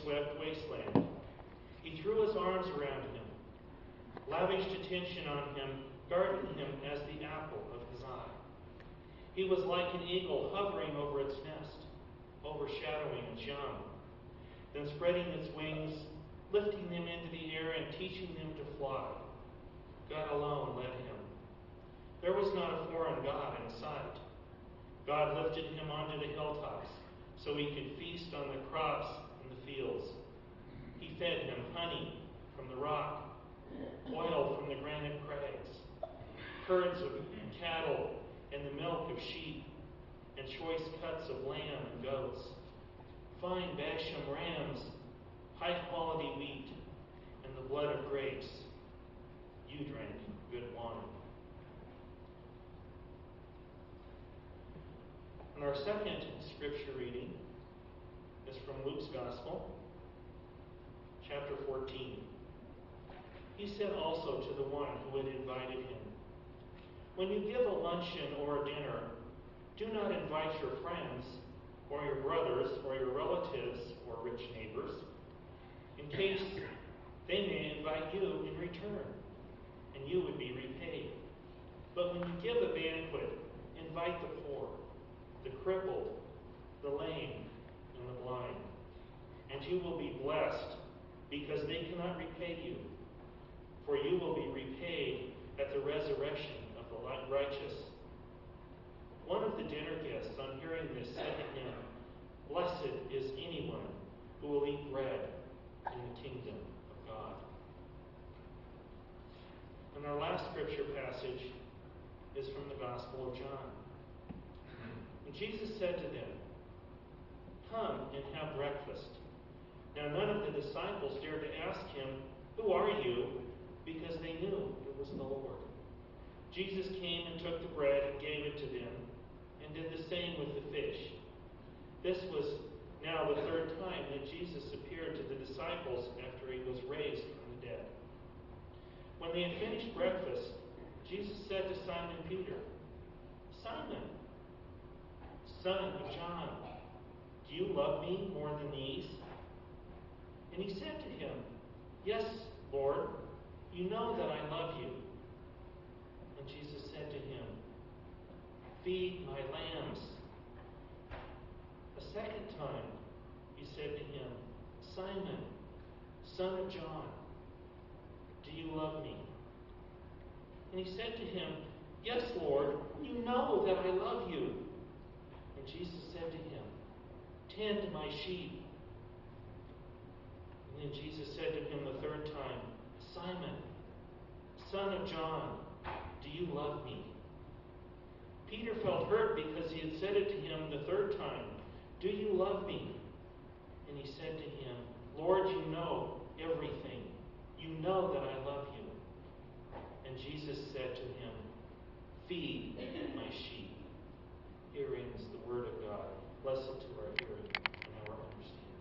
wind-swept wasteland. He threw his arms around him, lavished attention on him, guarding him as the apple of his eye. He was like an eagle hovering over its nest, overshadowing its young, then spreading its wings, lifting them into the air and teaching them to fly. God alone led him. There was not a foreign god in sight. God lifted him onto the hilltops so he could feast on the crops in the fields. He fed him honey from the rock, oil from the granite crags, herds of cattle and the milk of sheep, and choice cuts of lamb and goats, fine Bashan rams, high-quality wheat, and the blood of grapes. You drank good wine. And our second scripture reading is from Luke's Gospel, chapter 14. He said also to the one who had invited him, "When you give a luncheon or a dinner, do not invite your friends or your brothers or your relatives or rich neighbors, in case they may invite you in return, and you would be repaid. But when you give a banquet, invite the poor, the crippled, the lame, and the blind, and you will be blessed, because they cannot repay you, for you will be repaid at the resurrection of the righteous." One of the dinner guests, on hearing this, said to him, "Blessed is anyone who will eat bread in the kingdom of God." And our last scripture passage is from the Gospel of John. And Jesus said to them, "Come and have breakfast." Now none of the disciples dared to ask him, "Who are you?" because they knew it was the Lord. Jesus came and took the bread and gave it to them, and did the same with the fish. This was now the third time that Jesus appeared to the disciples after he was raised from the dead. When they had finished breakfast, Jesus said to Simon Peter, "Simon, son of John, do you love me more than these?" And he said to him, "Yes, Lord, you know that I love you." And Jesus said to him, "Feed my lambs." A second time he said to him, "Simon, son of John, do you love me?" And he said to him, "Yes, Lord, you know that I love you." And Jesus said to him, "Tend my sheep." And then Jesus said to him the third time, "Simon, son of John, do you love me?" Peter felt hurt because he had said it to him the third time, "Do you love me?" And he said to him, "Lord, you know everything. You know that I love you." And Jesus said to him, "Feed my sheep." Here ends the word of God. Blessed to our hearing.